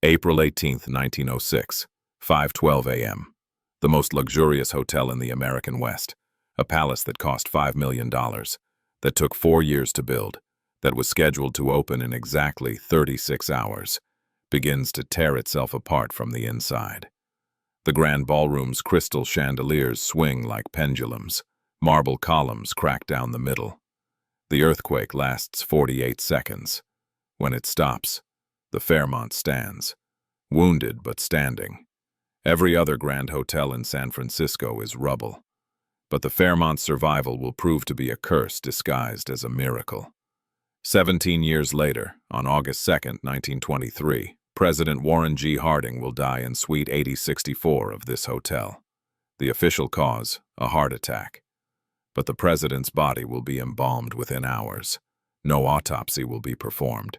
April 18, 1906, 5:12 a.m. The most luxurious hotel in the American West, a palace that cost $5 million, that took 4 years to build, that was scheduled to open in exactly 36 hours, begins to tear itself apart from the inside. The grand ballroom's crystal chandeliers swing like pendulums, marble columns crack down the middle. The earthquake lasts 48 seconds. When it stops, the Fairmont stands, wounded but standing. Every other grand hotel in San Francisco is rubble. But the Fairmont's survival will prove to be a curse disguised as a miracle. 17 years later, on August 2, 1923, President Warren G. Harding will die in Suite 8064 of this hotel. The official cause, a heart attack. But the president's body will be embalmed within hours. No autopsy will be performed.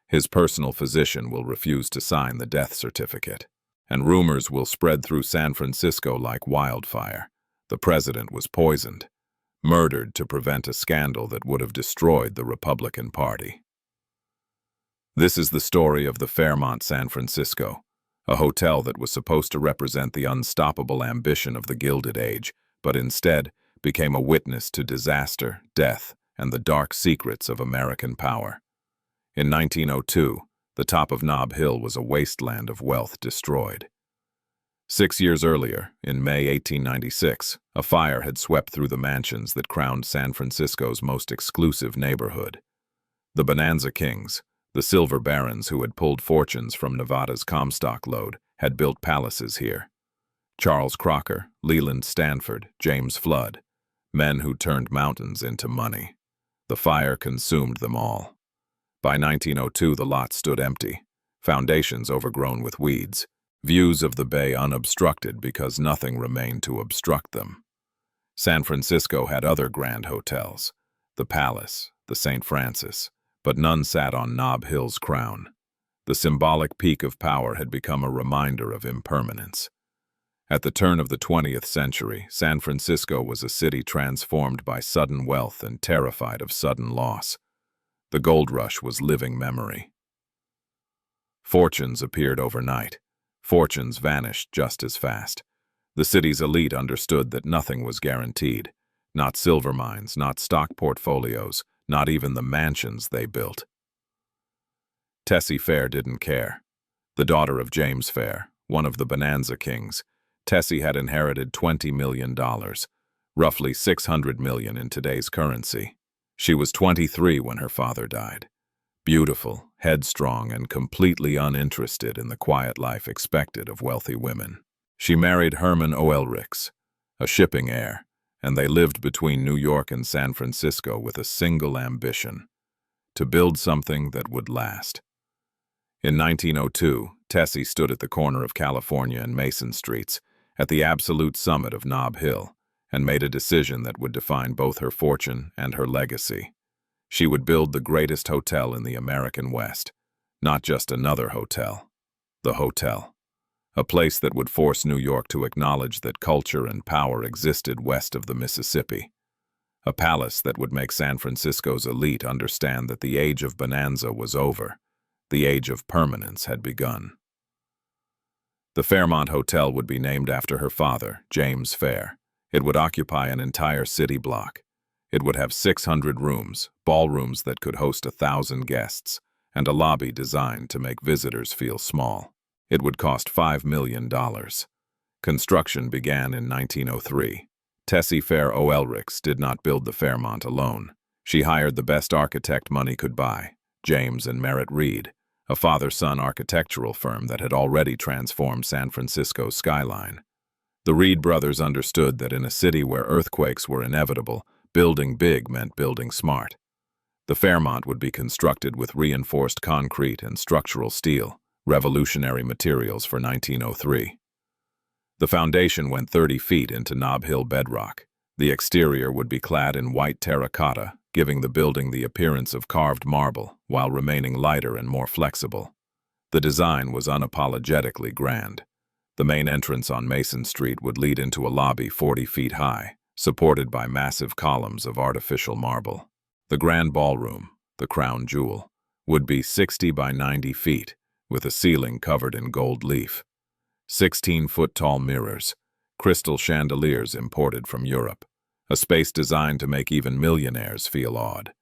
His personal physician will refuse to sign the death certificate. And rumors will spread through San Francisco like wildfire. The president was poisoned, murdered to prevent a scandal that would have destroyed the Republican Party. This is the story of the Fairmont San Francisco, a hotel that was supposed to represent the unstoppable ambition of the Gilded Age, but instead became a witness to disaster, death, and the dark secrets of American power. In 1902, the top of Nob Hill was a wasteland of wealth destroyed. 6 years earlier, in May 1896, a fire had swept through the mansions that crowned San Francisco's most exclusive neighborhood. The Bonanza Kings, the silver barons who had pulled fortunes from Nevada's Comstock lode, had built palaces here. Charles Crocker, Leland Stanford, James Flood, men who turned mountains into money. The fire consumed them all. By 1902, the lot stood empty, foundations overgrown with weeds, views of the bay unobstructed because nothing remained to obstruct them. San Francisco had other grand hotels, the Palace, the St. Francis, but none sat on Nob Hill's crown. The symbolic peak of power had become a reminder of impermanence. At the turn of the 20th century, San Francisco was a city transformed by sudden wealth and terrified of sudden loss. The gold rush was living memory. Fortunes appeared overnight. Fortunes vanished just as fast. The city's elite understood that nothing was guaranteed. Not silver mines, not stock portfolios, not even the mansions they built. Tessie Fair didn't care. The daughter of James Fair, one of the Bonanza Kings, Tessie had inherited $20 million, roughly $600 million in today's currency. She was 23 when her father died. Beautiful, headstrong, and completely uninterested in the quiet life expected of wealthy women. She married Herman Oelrichs, a shipping heir, and they lived between New York and San Francisco with a single ambition: to build something that would last. In 1902, Tessie stood at the corner of California and Mason Streets, at the absolute summit of Nob Hill, and made a decision that would define both her fortune and her legacy. She would build the greatest hotel in the American West, not just another hotel, the hotel. A place that would force New York to acknowledge that culture and power existed west of the Mississippi. A palace that would make San Francisco's elite understand that the age of bonanza was over. The age of permanence had begun. The Fairmont Hotel would be named after her father, James Fair. It would occupy an entire city block. It would have 600 rooms, ballrooms that could host 1,000 guests, and a lobby designed to make visitors feel small. It would cost $5 million. Construction began in 1903. Tessie Fair Oelrichs did not build the Fairmont alone. She hired the best architect money could buy, James and Merritt Reed, a father-son architectural firm that had already transformed San Francisco's skyline. The Reed brothers understood that in a city where earthquakes were inevitable, building big meant building smart. The Fairmont would be constructed with reinforced concrete and structural steel, revolutionary materials for 1903. The foundation went 30 feet into Nob Hill bedrock. The exterior would be clad in white terracotta, giving the building the appearance of carved marble, while remaining lighter and more flexible. The design was unapologetically grand. The main entrance on Mason Street would lead into a lobby 40 feet high, supported by massive columns of artificial marble. The grand ballroom, the crown jewel, would be 60 by 90 feet, with a ceiling covered in gold leaf. 16-foot-tall mirrors, crystal chandeliers imported from Europe, a space designed to make even millionaires feel awed.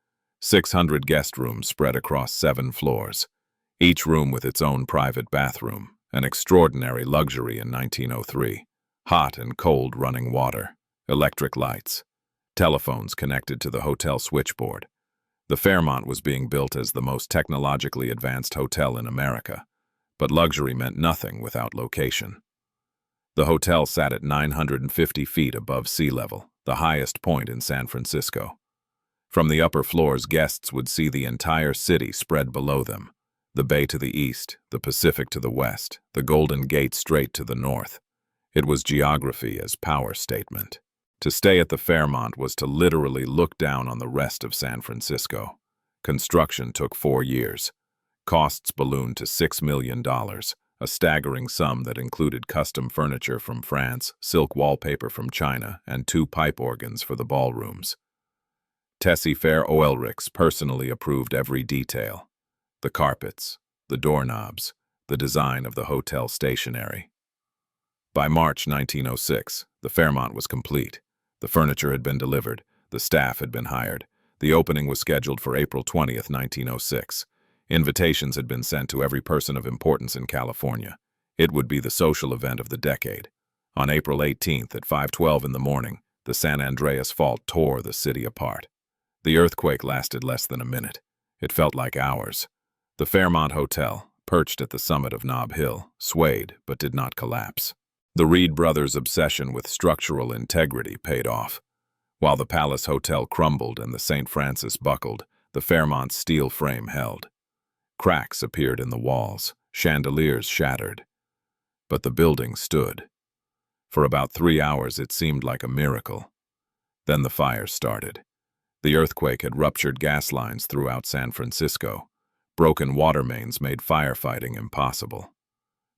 600 guest rooms spread across 7 floors, each room with its own private bathroom, an extraordinary luxury in 1903. Hot and cold running water, electric lights, telephones connected to the hotel switchboard. The Fairmont was being built as the most technologically advanced hotel in America, but luxury meant nothing without location. The hotel sat at 950 feet above sea level, the highest point in San Francisco. From the upper floors, guests would see the entire city spread below them, the bay to the east, the Pacific to the west, the Golden Gate Strait to the north. It was geography as power statement. To stay at the Fairmont was to literally look down on the rest of San Francisco. Construction took 4 years. Costs ballooned to $6 million, a staggering sum that included custom furniture from France, silk wallpaper from China, and 2 pipe organs for the ballrooms. Tessie Fair Oilricks personally approved every detail: the carpets, the doorknobs, the design of the hotel stationery. By March 1906, the Fairmont was complete. The furniture had been delivered, the staff had been hired. The opening was scheduled for April 20th, 1906. Invitations had been sent to every person of importance in California. It would be the social event of the decade. On April 18th at 5:12 in the morning, the San Andreas Fault tore the city apart. The earthquake lasted less than a minute. It felt like hours. The Fairmont Hotel, perched at the summit of Nob Hill, swayed but did not collapse. The Reed brothers' obsession with structural integrity paid off. While the Palace Hotel crumbled and the St. Francis buckled, the Fairmont's steel frame held. Cracks appeared in the walls, chandeliers shattered. But the building stood. For about 3 hours it seemed like a miracle. Then the fire started. The earthquake had ruptured gas lines throughout San Francisco. Broken water mains made firefighting impossible.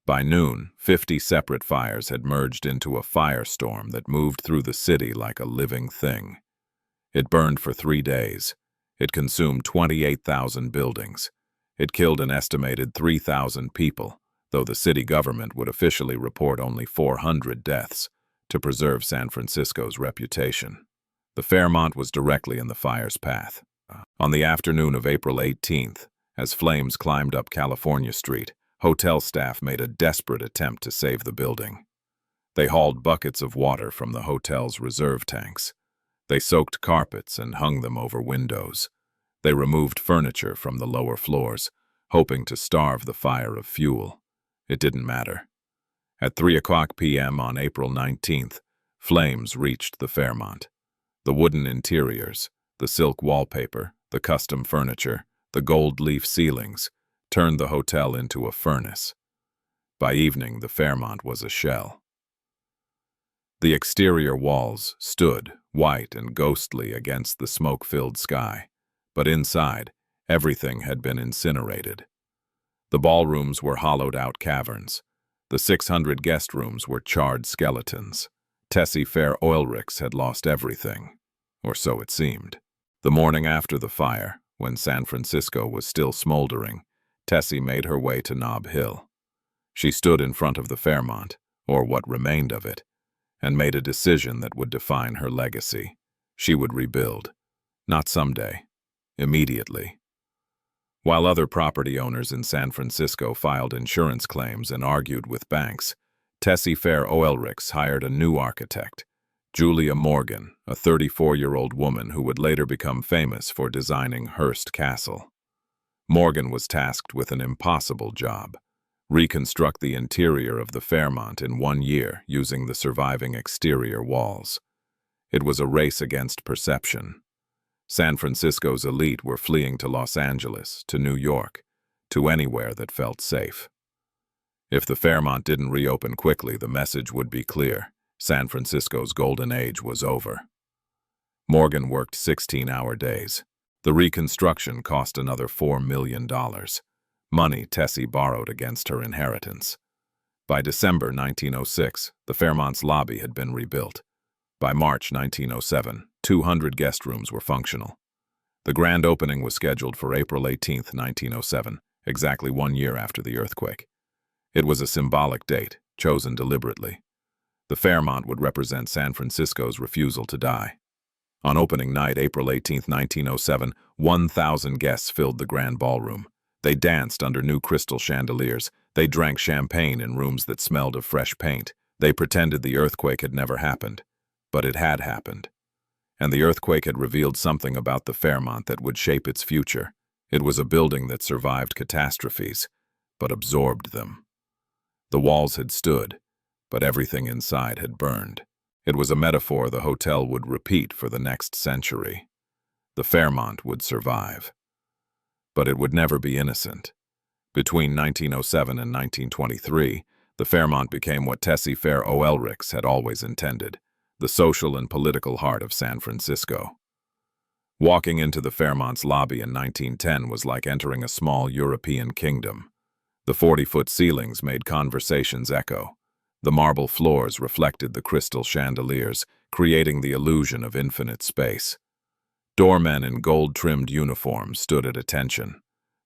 By noon, 50 separate fires had merged into a firestorm that moved through the city like a living thing. It burned for 3 days. It consumed 28,000 buildings. It killed an estimated 3,000 people, though the city government would officially report only 400 deaths to preserve San Francisco's reputation. The Fairmont was directly in the fire's path. On the afternoon of April 18th, as flames climbed up California Street, hotel staff made a desperate attempt to save the building. They hauled buckets of water from the hotel's reserve tanks. They soaked carpets and hung them over windows. They removed furniture from the lower floors, hoping to starve the fire of fuel. It didn't matter. At 3:00 p.m. on April 19th, flames reached the Fairmont. The wooden interiors, the silk wallpaper, the custom furniture, the gold leaf ceilings, turned the hotel into a furnace. By evening, the Fairmont was a shell. The exterior walls stood, white and ghostly against the smoke-filled sky, but inside, everything had been incinerated. The ballrooms were hollowed-out caverns. The 600 guest rooms were charred skeletons. Tessie Fair Oilricks had lost everything, or so it seemed. The morning after the fire, when San Francisco was still smoldering, Tessie made her way to Nob Hill. She stood in front of the Fairmont, or what remained of it, and made a decision that would define her legacy. She would rebuild. Not someday. Immediately. While other property owners in San Francisco filed insurance claims and argued with banks, Tessie Fair Oilricks hired a new architect, Julia Morgan, a 34-year-old woman who would later become famous for designing Hearst Castle. Morgan was tasked with an impossible job: reconstruct the interior of the Fairmont in 1 year using the surviving exterior walls. It was a race against perception. San Francisco's elite were fleeing to Los Angeles, to New York, to anywhere that felt safe. If the Fairmont didn't reopen quickly, the message would be clear: San Francisco's golden age was over. Morgan worked 16-hour days. The reconstruction cost another $4 million, money Tessie borrowed against her inheritance. By December 1906, the Fairmont's lobby had been rebuilt. By March 1907, 200 guest rooms were functional. The grand opening was scheduled for April 18, 1907, exactly 1 year after the earthquake. It was a symbolic date, chosen deliberately. The Fairmont would represent San Francisco's refusal to die. On opening night, April 18, 1907, 1,000 guests filled the grand ballroom. They danced under new crystal chandeliers. They drank champagne in rooms that smelled of fresh paint. They pretended the earthquake had never happened. But it had happened. And the earthquake had revealed something about the Fairmont that would shape its future. It was a building that survived catastrophes, but absorbed them. The walls had stood, but everything inside had burned. It was a metaphor the hotel would repeat for the next century. The Fairmont would survive. But it would never be innocent. Between 1907 and 1923, the Fairmont became what Tessie Fair Oelrichs had always intended, the social and political heart of San Francisco. Walking into the Fairmont's lobby in 1910 was like entering a small European kingdom. The 40-foot ceilings made conversations echo. The marble floors reflected the crystal chandeliers, creating the illusion of infinite space. Doormen in gold-trimmed uniforms stood at attention.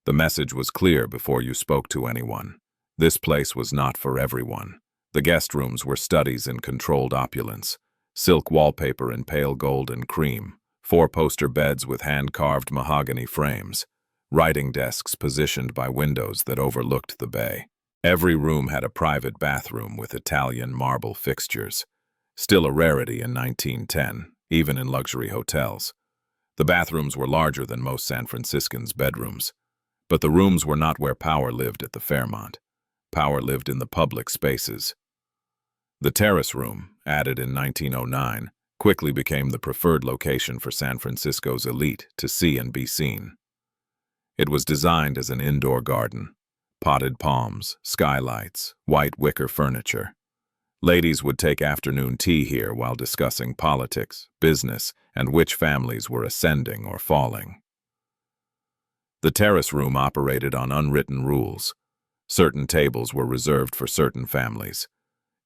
The message was clear before you spoke to anyone. This place was not for everyone. The guest rooms were studies in controlled opulence. Silk wallpaper in pale gold and cream, 4-poster beds with hand-carved mahogany frames, writing desks positioned by windows that overlooked the bay. Every room had a private bathroom with Italian marble fixtures, still a rarity in 1910, even in luxury hotels. The bathrooms were larger than most San Franciscans' bedrooms, but the rooms were not where power lived at the Fairmont. Power lived in the public spaces. The terrace room, added in 1909, quickly became the preferred location for San Francisco's elite to see and be seen. It was designed as an indoor garden. Potted palms, skylights, white wicker furniture. Ladies would take afternoon tea here while discussing politics, business, and which families were ascending or falling. The terrace room operated on unwritten rules. Certain tables were reserved for certain families.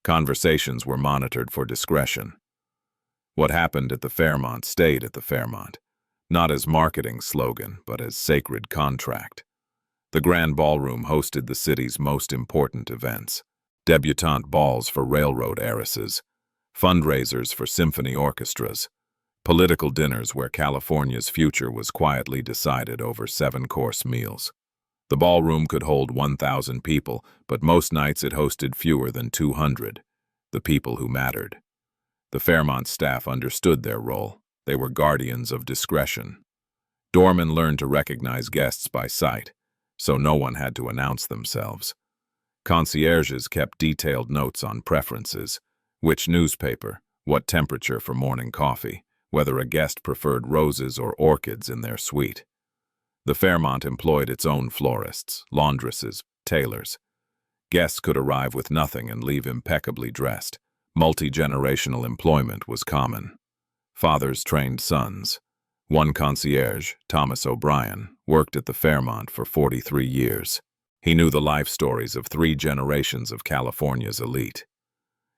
Conversations were monitored for discretion. What happened at the Fairmont stayed at the Fairmont, not as marketing slogan, but as sacred contract. The Grand Ballroom hosted the city's most important events: debutante balls for railroad heiresses, fundraisers for symphony orchestras, political dinners where California's future was quietly decided over 7-course meals. The ballroom could hold 1,000 people, but most nights it hosted fewer than 200, the people who mattered. The Fairmont staff understood their role. They were guardians of discretion. Doormen learned to recognize guests by sight, so no one had to announce themselves. Concierges kept detailed notes on preferences, which newspaper, what temperature for morning coffee, whether a guest preferred roses or orchids in their suite. The Fairmont employed its own florists, laundresses, tailors. Guests could arrive with nothing and leave impeccably dressed. Multi-generational employment was common. Fathers trained sons. One concierge, Thomas O'Brien, worked at the Fairmont for 43 years. He knew the life stories of 3 generations of California's elite.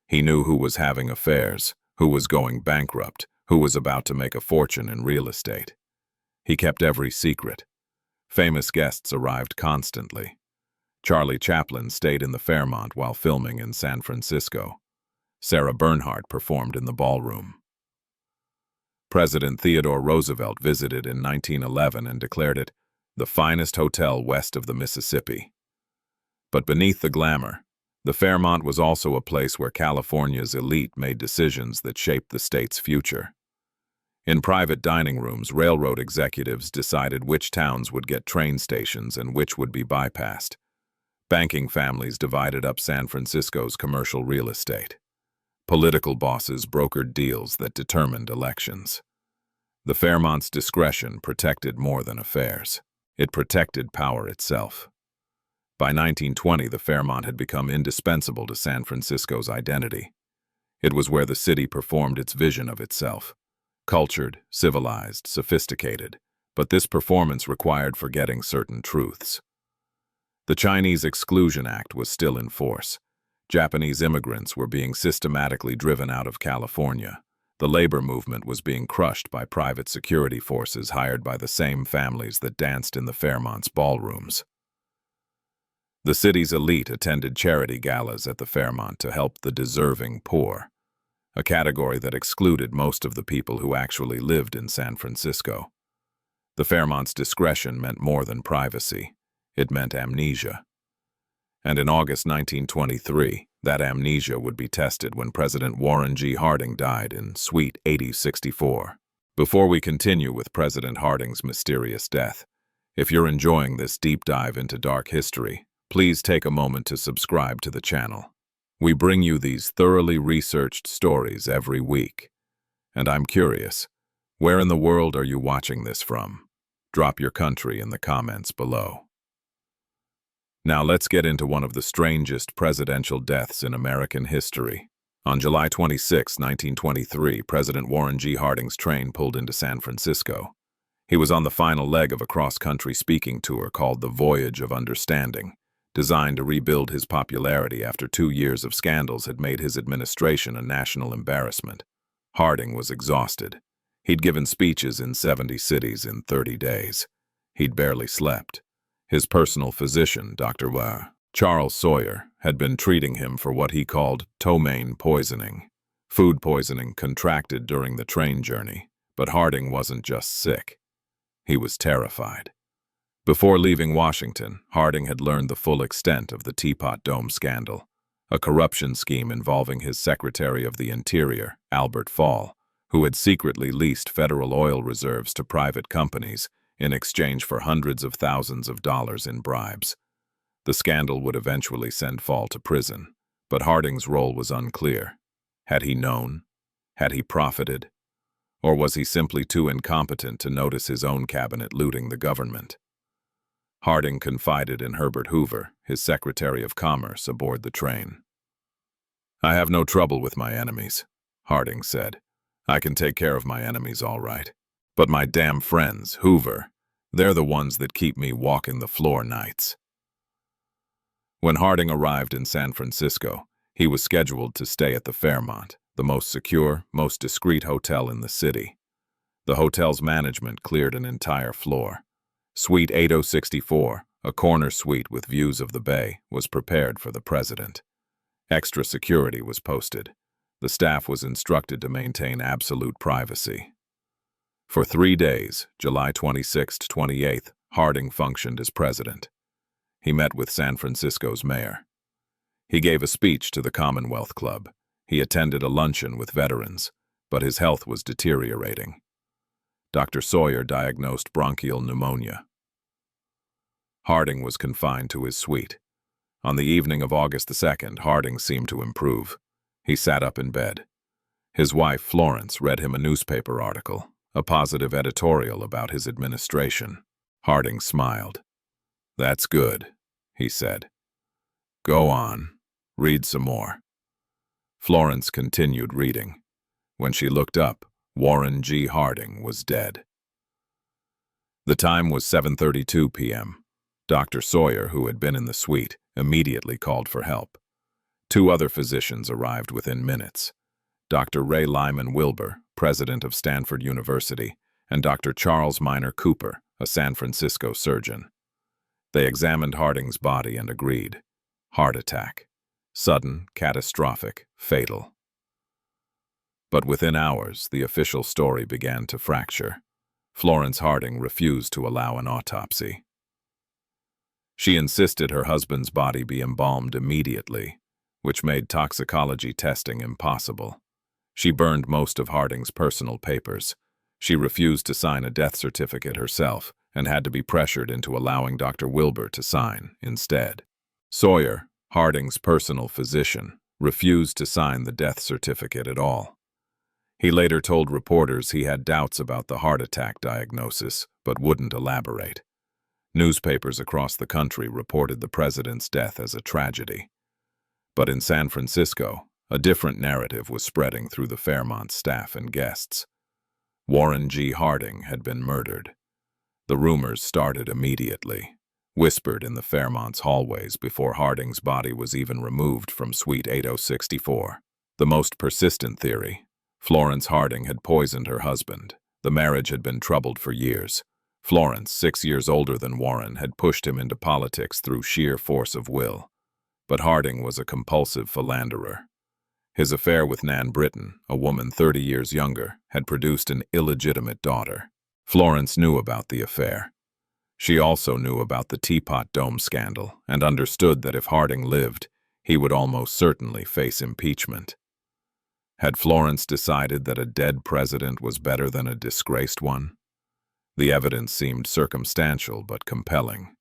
He knew who was having affairs, who was going bankrupt, who was about to make a fortune in real estate. He kept every secret. Famous guests arrived constantly. Charlie Chaplin stayed in the Fairmont while filming in San Francisco. Sarah Bernhardt performed in the ballroom. President Theodore Roosevelt visited in 1911 and declared it the finest hotel west of the Mississippi. But beneath the glamour, the Fairmont was also a place where California's elite made decisions that shaped the state's future. In private dining rooms, railroad executives decided which towns would get train stations and which would be bypassed. Banking families divided up San Francisco's commercial real estate. Political bosses brokered deals that determined elections. The Fairmont's discretion protected more than affairs. It protected power itself. By 1920, the Fairmont had become indispensable to San Francisco's identity. It was where the city performed its vision of itself. Cultured, civilized, sophisticated, but this performance required forgetting certain truths. The Chinese Exclusion Act was still in force. Japanese immigrants were being systematically driven out of California. The labor movement was being crushed by private security forces hired by the same families that danced in the Fairmont's ballrooms. The city's elite attended charity galas at the Fairmont to help the deserving poor, a category that excluded most of the people who actually lived in San Francisco. The Fairmont's discretion meant more than privacy. It meant amnesia. And in August 1923, that amnesia would be tested when President Warren G. Harding died in Suite 8064. Before we continue with President Harding's mysterious death, if you're enjoying this deep dive into dark history, please take a moment to subscribe to the channel. We bring you these thoroughly researched stories every week. And I'm curious, where in the world are you watching this from? Drop your country in the comments below. Now let's get into one of the strangest presidential deaths in American history. On July 26, 1923, President Warren G. Harding's train pulled into San Francisco. He was on the final leg of a cross-country speaking tour called the Voyage of Understanding, designed to rebuild his popularity after 2 years of scandals had made his administration a national embarrassment. Harding was exhausted. He'd given speeches in 70 cities in 30 days. He'd barely slept. His personal physician, Dr. Charles Sawyer, had been treating him for what he called ptomaine poisoning, food poisoning contracted during the train journey. But Harding wasn't just sick. He was terrified. Before leaving Washington, Harding had learned the full extent of the Teapot Dome scandal, a corruption scheme involving his Secretary of the Interior, Albert Fall, who had secretly leased federal oil reserves to private companies in exchange for hundreds of thousands of dollars in bribes. The scandal would eventually send Fall to prison, but Harding's role was unclear. Had he known? Had he profited? Or was he simply too incompetent to notice his own cabinet looting the government? Harding confided in Herbert Hoover, his Secretary of Commerce, aboard the train. "I have no trouble with my enemies," Harding said. "I can take care of my enemies all right. But my damn friends, Hoover, they're the ones that keep me walking the floor nights." When Harding arrived in San Francisco, he was scheduled to stay at the Fairmont, the most secure, most discreet hotel in the city. The hotel's management cleared an entire floor. Suite 8064, a corner suite with views of the bay, was prepared for the president. Extra security was posted. The staff was instructed to maintain absolute privacy. For 3 days, July 26th to 28th, Harding functioned as president. He met with San Francisco's mayor. He gave a speech to the Commonwealth Club. He attended a luncheon with veterans, but his health was deteriorating. Dr. Sawyer diagnosed bronchial pneumonia. Harding was confined to his suite. On the evening of August the 2nd, Harding seemed to improve. He sat up in bed. His wife, Florence, read him a newspaper article, a positive editorial about his administration. Harding smiled. "That's good," he said. "Go on. Read some more." Florence continued reading. When she looked up, Warren G. Harding was dead. The time was 7:32 p.m. Dr. Sawyer, who had been in the suite, immediately called for help. 2 other physicians arrived within minutes. Dr. Ray Lyman Wilbur, president of Stanford University, and Dr. Charles Minor Cooper, a San Francisco surgeon. They examined Harding's body and agreed. Heart attack. Sudden, catastrophic, fatal. But within hours, the official story began to fracture. Florence Harding refused to allow an autopsy. She insisted her husband's body be embalmed immediately, which made toxicology testing impossible. She burned most of Harding's personal papers. She refused to sign a death certificate herself and had to be pressured into allowing Dr. Wilbur to sign instead. Sawyer, Harding's personal physician, refused to sign the death certificate at all. He later told reporters he had doubts about the heart attack diagnosis, but wouldn't elaborate. Newspapers across the country reported the president's death as a tragedy. But in San Francisco, a different narrative was spreading through the Fairmont staff and guests. Warren G. Harding had been murdered. The rumors started immediately, whispered in the Fairmont's hallways before Harding's body was even removed from Suite 8064. The most persistent theory: Florence Harding had poisoned her husband. The marriage had been troubled for years. Florence, 6 years older than Warren, had pushed him into politics through sheer force of will. But Harding was a compulsive philanderer. His affair with Nan Britton, a woman 30 years younger, had produced an illegitimate daughter. Florence knew about the affair. She also knew about the Teapot Dome scandal and understood that if Harding lived, he would almost certainly face impeachment. Had Florence decided that a dead president was better than a disgraced one? The evidence seemed circumstantial but compelling.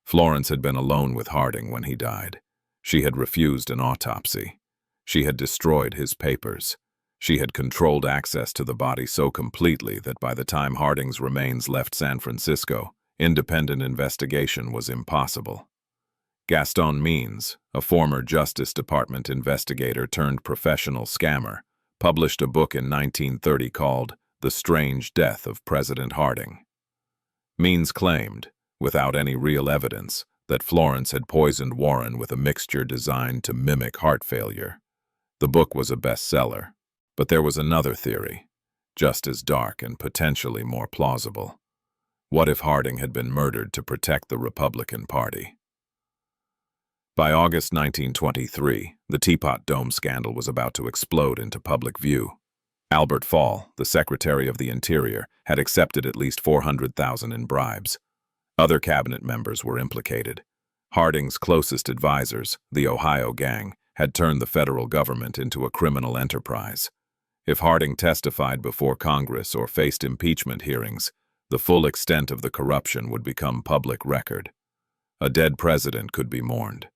Florence had been alone with Harding when he died. She had refused an autopsy. She had destroyed his papers. She had controlled access to the body so completely that by the time Harding's remains left San Francisco, independent investigation was impossible. Gaston Means, a former Justice Department investigator turned professional scammer, published a book in 1930 called The Strange Death of President Harding. Means claimed, without any real evidence, that Florence had poisoned Warren with a mixture designed to mimic heart failure. The book was a bestseller, but there was another theory, just as dark and potentially more plausible. What if Harding had been murdered to protect the Republican Party? By August 1923, the Teapot Dome scandal was about to explode into public view. Albert Fall, the Secretary of the Interior, had accepted at least $400,000 in bribes. Other cabinet members were implicated. Harding's closest advisors, the Ohio Gang, had turned the federal government into a criminal enterprise. If Harding testified before Congress or faced impeachment hearings, the full extent of the corruption would become public record. A dead president could be mourned.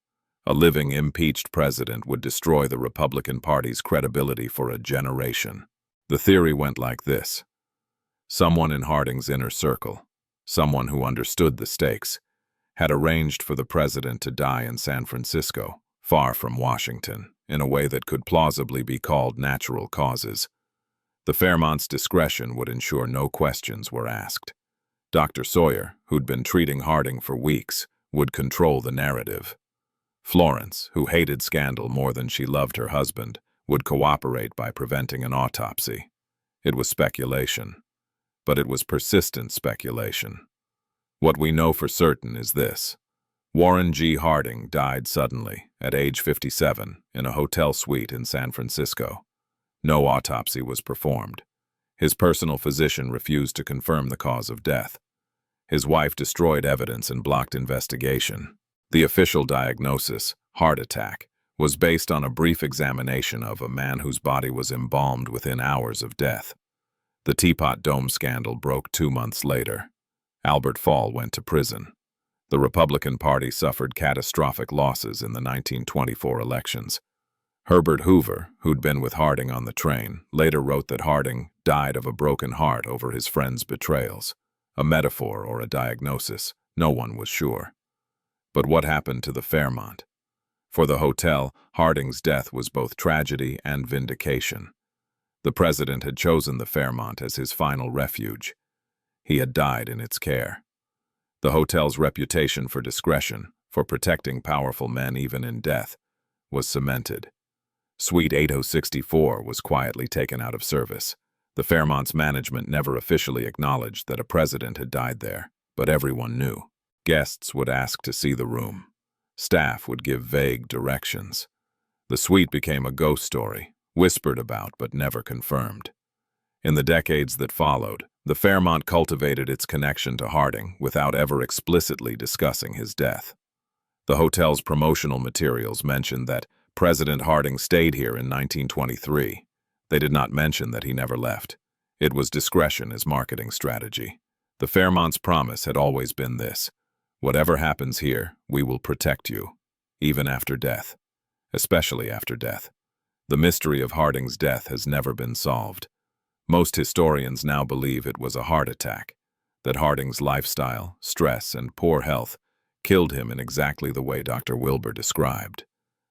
A living impeached president would destroy the Republican Party's credibility for a generation. The theory went like this. Someone in Harding's inner circle, someone who understood the stakes, had arranged for the president to die in San Francisco, far from Washington, in a way that could plausibly be called natural causes. The FAIRMONT's discretion would ensure no questions were asked. Dr. Sawyer, who'd been treating Harding for weeks, would control the narrative. Florence, who hated scandal more than she loved her husband, would cooperate by preventing an autopsy. It was speculation, but it was persistent speculation. What we know for certain is this. Warren G. Harding died suddenly, at age 57, in a hotel suite in San Francisco. No autopsy was performed. His personal physician refused to confirm the cause of death. His wife destroyed evidence and blocked investigation. The official diagnosis, heart attack, was based on a brief examination of a man whose body was embalmed within hours of death. The Teapot Dome scandal broke 2 months later. Albert Fall went to prison. The Republican Party suffered catastrophic losses in the 1924 elections. Herbert Hoover, who'd been with Harding on the train, later wrote that Harding died of a broken heart over his friend's betrayals. A metaphor or a diagnosis, no one was sure. But what happened to the Fairmont? For the hotel, Harding's death was both tragedy and vindication. The president had chosen the Fairmont as his final refuge. He had died in its care. The hotel's reputation for discretion, for protecting powerful men even in death, was cemented. Suite 8064 was quietly taken out of service. The Fairmont's management never officially acknowledged that a president had died there, but everyone knew. Guests would ask to see the room. Staff would give vague directions. The suite became a ghost story, whispered about but never confirmed. In the decades that followed, the Fairmont cultivated its connection to Harding without ever explicitly discussing his death. The hotel's promotional materials mentioned that President Harding stayed here in 1923. They did not mention that he never left. It was discretion as marketing strategy. The Fairmont's promise had always been this. Whatever happens here, we will protect you, even after death, especially after death. The mystery of Harding's death has never been solved. Most historians now believe it was a heart attack, that Harding's lifestyle, stress, and poor health killed him in exactly the way Dr. Wilbur described.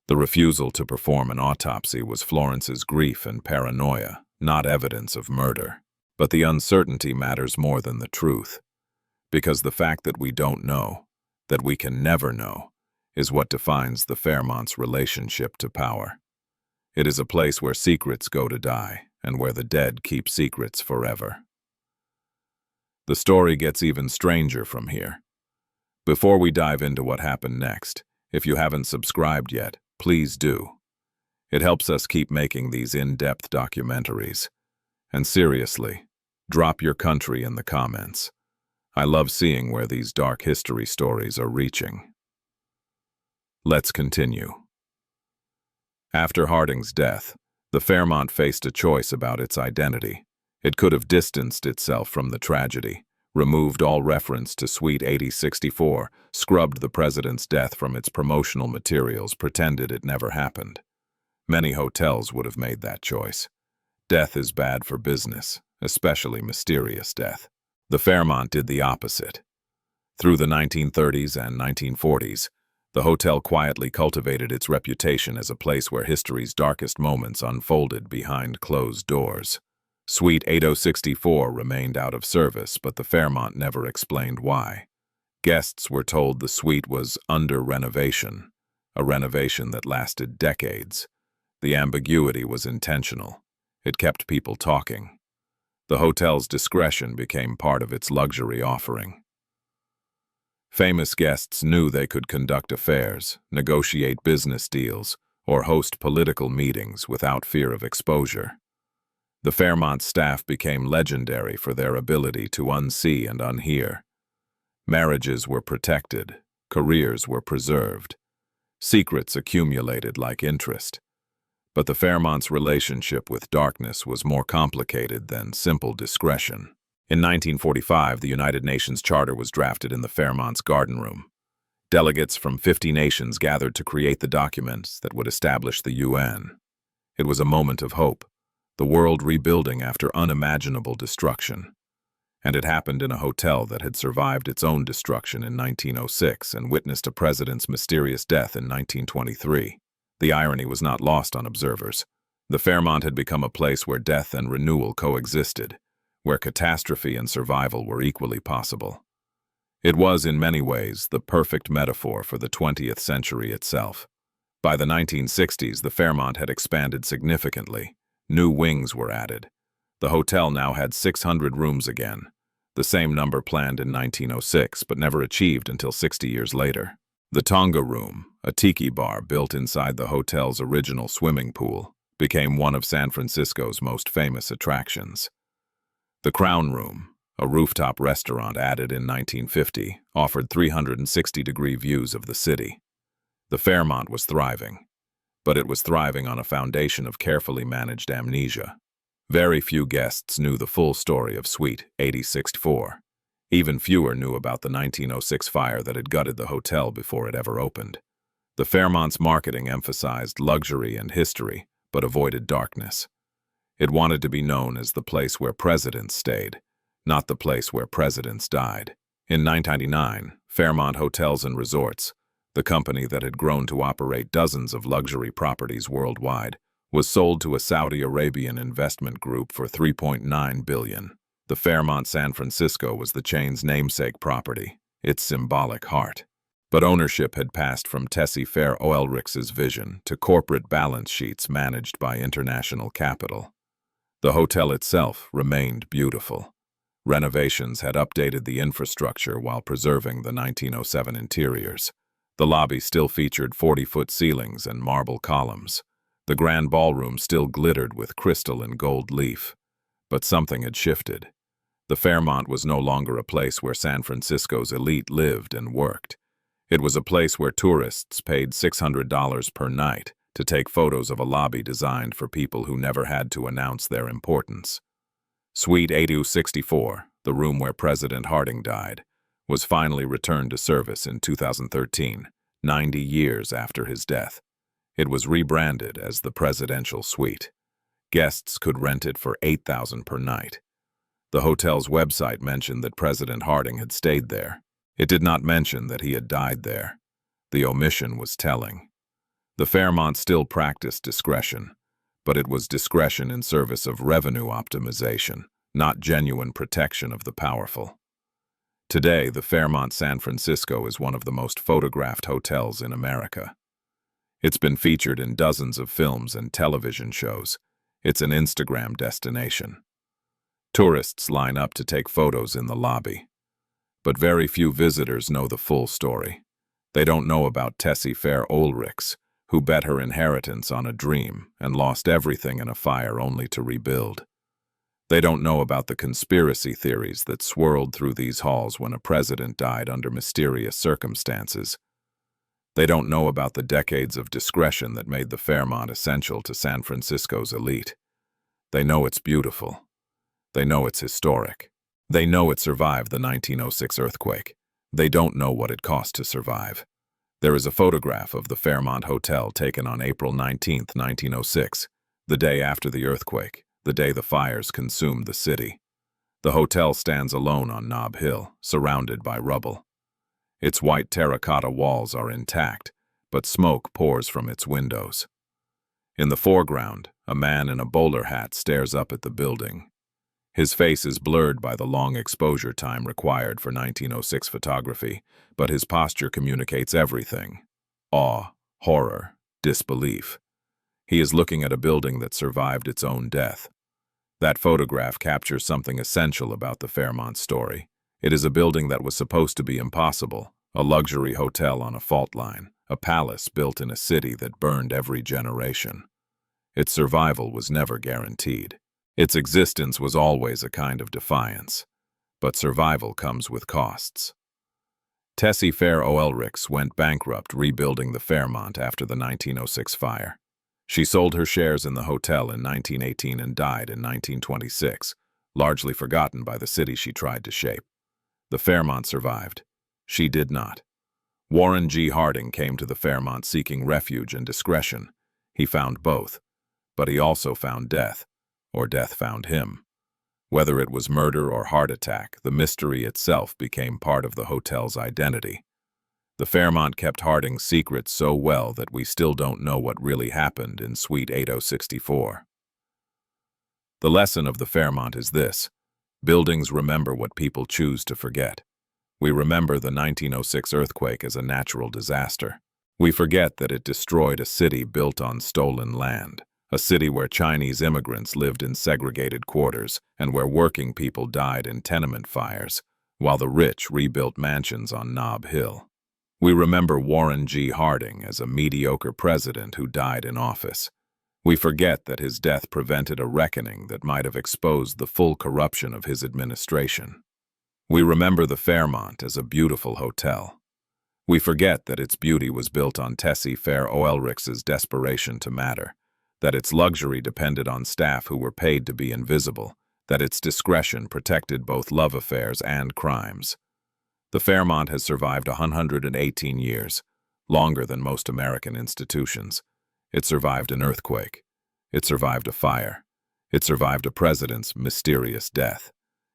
The refusal to perform an autopsy was Florence's grief and paranoia, not evidence of murder. But the uncertainty matters more than the truth. Because the fact that we don't know, that we can never know, is what defines the Fairmont's relationship to power. It is a place where secrets go to die, and where the dead keep secrets forever. The story gets even stranger from here. Before we dive into what happened next, if you haven't subscribed yet, please do. It helps us keep making these in-depth documentaries. And seriously, drop your country in the comments. I love seeing where these dark history stories are reaching. Let's continue. After Harding's death, the Fairmont faced a choice about its identity. It could have distanced itself from the tragedy, removed all reference to Suite 8064, scrubbed the president's death from its promotional materials, pretended it never happened. Many hotels would have made that choice. Death is bad for business, especially mysterious death. The Fairmont did the opposite. Through the 1930s and 1940s, the hotel quietly cultivated its reputation as a place where history's darkest moments unfolded behind closed doors. Suite 8064 remained out of service, but the Fairmont never explained why. Guests were told the suite was under renovation, a renovation that lasted decades. The ambiguity was intentional. It kept people talking. The hotel's discretion became part of its luxury offering. Famous guests knew they could conduct affairs, negotiate business deals, or host political meetings without fear of exposure. The Fairmont staff became legendary for their ability to unsee and unhear. Marriages were protected, careers were preserved, secrets accumulated like interest. But the Fairmont's relationship with darkness was more complicated than simple discretion. In 1945, the United Nations Charter was drafted in the Fairmont's garden room. Delegates from 50 nations gathered to create the documents that would establish the UN. It was a moment of hope, the world rebuilding after unimaginable destruction. And it happened in a hotel that had survived its own destruction in 1906 and witnessed a president's mysterious death in 1923. The irony was not lost on observers. The Fairmont had become a place where death and renewal coexisted, where catastrophe and survival were equally possible. It was, in many ways, the perfect metaphor for the 20th century itself. By the 1960s, the Fairmont had expanded significantly. New wings were added. The hotel now had 600 rooms again, the same number planned in 1906 but never achieved until 60 years later. The Tonga Room, a tiki bar built inside the hotel's original swimming pool, became one of San Francisco's most famous attractions. The Crown Room, a rooftop restaurant added in 1950, offered 360-degree views of the city. The Fairmont was thriving, but it was thriving on a foundation of carefully managed amnesia. Very few guests knew the full story of Suite 8064. Even fewer knew about the 1906 fire that had gutted the hotel before it ever opened. The Fairmont's marketing emphasized luxury and history, but avoided darkness. It wanted to be known as the place where presidents stayed, not the place where presidents died. In 1999, Fairmont Hotels and Resorts, the company that had grown to operate dozens of luxury properties worldwide, was sold to a Saudi Arabian investment group for $3.9 billion. The Fairmont San Francisco was the chain's namesake property, its symbolic heart. But ownership had passed from Tessie Fair Oilrich's vision to corporate balance sheets managed by international capital. The hotel itself remained beautiful. Renovations had updated the infrastructure while preserving the 1907 interiors. The lobby still featured 40-foot ceilings and marble columns. The grand ballroom still glittered with crystal and gold leaf. But something had shifted. The Fairmont was no longer a place where San Francisco's elite lived and worked. It was a place where tourists paid $600 per night to take photos of a lobby designed for people who never had to announce their importance. Suite 8064, the room where President Harding died, was finally returned to service in 2013, 90 years after his death. It was rebranded as the Presidential Suite. Guests could rent it for $8,000 per night. The hotel's website mentioned that President Harding had stayed there. It did not mention that he had died there. The omission was telling. The Fairmont still practiced discretion, but it was discretion in service of revenue optimization, not genuine protection of the powerful. Today, the Fairmont San Francisco is one of the most photographed hotels in America. It's been featured in dozens of films and television shows. It's an Instagram destination. Tourists line up to take photos in the lobby. But very few visitors know the full story. They don't know about Tessie Fair Ulrichs, who bet her inheritance on a dream and lost everything in a fire only to rebuild. They don't know about the conspiracy theories that swirled through these halls when a president died under mysterious circumstances. They don't know about the decades of discretion that made the Fairmont essential to San Francisco's elite. They know it's beautiful. They know it's historic. They know it survived the 1906 earthquake. They don't know what it cost to survive. There is a photograph of the Fairmont Hotel taken on April 19, 1906, the day after the earthquake, the day the fires consumed the city. The hotel stands alone on Nob Hill, surrounded by rubble. Its white terracotta walls are intact, but smoke pours from its windows. In the foreground, a man in a bowler hat stares up at the building. His face is blurred by the long exposure time required for 1906 photography, but his posture communicates everything: awe, horror, disbelief. He is looking at a building that survived its own death. That photograph captures something essential about the Fairmont story. It is a building that was supposed to be impossible, a luxury hotel on a fault line, a palace built in a city that burned every generation. Its survival was never guaranteed. Its existence was always a kind of defiance. But survival comes with costs. Tessie Fair Ulrichs went bankrupt rebuilding the Fairmont after the 1906 fire. She sold her shares in the hotel in 1918 and died in 1926, largely forgotten by the city she tried to shape. The Fairmont survived. She did not. Warren G. Harding came to the Fairmont seeking refuge and discretion. He found both, but he also found death, or death found him. Whether it was murder or heart attack, the mystery itself became part of the hotel's identity. The Fairmont kept Harding's secret so well that we still don't know what really happened in Suite 8064. The lesson of the Fairmont is this: buildings remember what people choose to forget. We remember the 1906 earthquake as a natural disaster. We forget that it destroyed a city built on stolen land, a city where Chinese immigrants lived in segregated quarters and where working people died in tenement fires, while the rich rebuilt mansions on Nob Hill. We remember Warren G. Harding as a mediocre president who died in office. We forget that his death prevented a reckoning that might have exposed the full corruption of his administration. We remember the Fairmont as a beautiful hotel. We forget that its beauty was built on Tessie Fair Ulrichs' desperation to matter, that its luxury depended on staff who were paid to be invisible, that its discretion protected both love affairs and crimes. The Fairmont has survived 118 years, longer than most American institutions. It survived an earthquake. It survived a fire. It survived a president's mysterious death.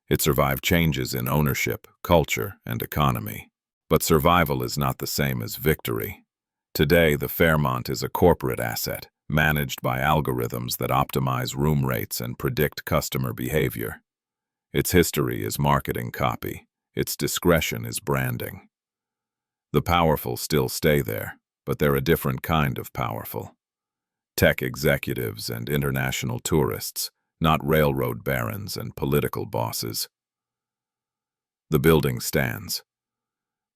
It survived changes in ownership, culture, and economy. But survival is not the same as victory. Today, the Fairmont is a corporate asset, managed by algorithms that optimize room rates and predict customer behavior. Its history is marketing copy. Its discretion is branding. The powerful still stay there, but they're a different kind of powerful. Tech executives and international tourists, not railroad barons and political bosses. The building stands,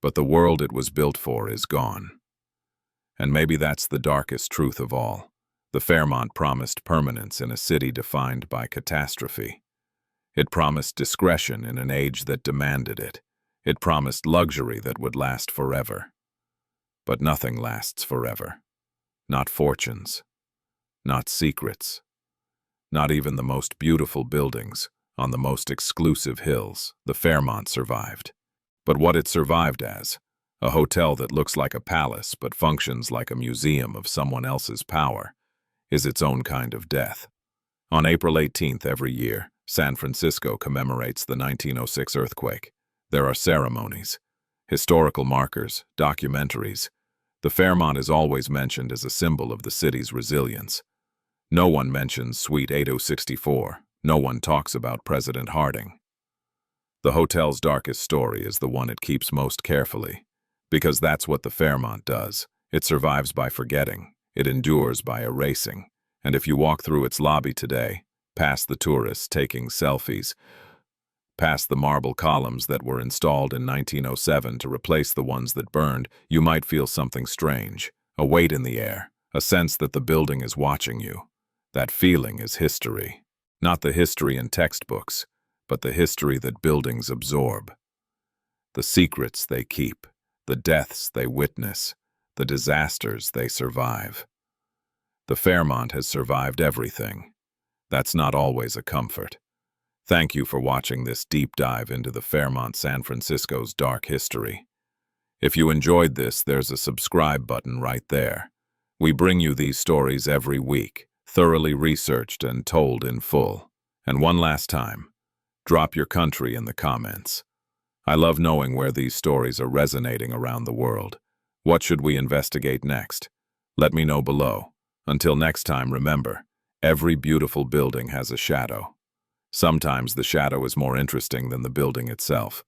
but the world it was built for is gone. And maybe that's the darkest truth of all. The Fairmont promised permanence in a city defined by catastrophe. It promised discretion in an age that demanded it. It promised luxury that would last forever. But nothing lasts forever. Not fortunes. Not secrets. Not even the most beautiful buildings on the most exclusive hills. The Fairmont survived. But what it survived as, a hotel that looks like a palace but functions like a museum of someone else's power, is its own kind of death. On April 18th every year, San Francisco commemorates the 1906 earthquake. There are ceremonies, historical markers, documentaries. The Fairmont is always mentioned as a symbol of the city's resilience. No one mentions Suite 8064. No one talks about President Harding. The hotel's darkest story is the one it keeps most carefully, because that's what the Fairmont does. It survives by forgetting. It endures by erasing. And if you walk through its lobby today, past the tourists taking selfies, past the marble columns that were installed in 1907 to replace the ones that burned, you might feel something strange, a weight in the air, a sense that the building is watching you. That feeling is history. Not the history in textbooks, but the history that buildings absorb. The secrets they keep, the deaths they witness, the disasters they survive. The Fairmont has survived everything. That's not always a comfort. Thank you for watching this deep dive into the Fairmont, San Francisco's dark history. If you enjoyed this, there's a subscribe button right there. We bring you these stories every week, thoroughly researched and told in full. And one last time, drop your country in the comments. I love knowing where these stories are resonating around the world. What should we investigate next? Let me know below. Until next time, remember, every beautiful building has a shadow. Sometimes the shadow is more interesting than the building itself.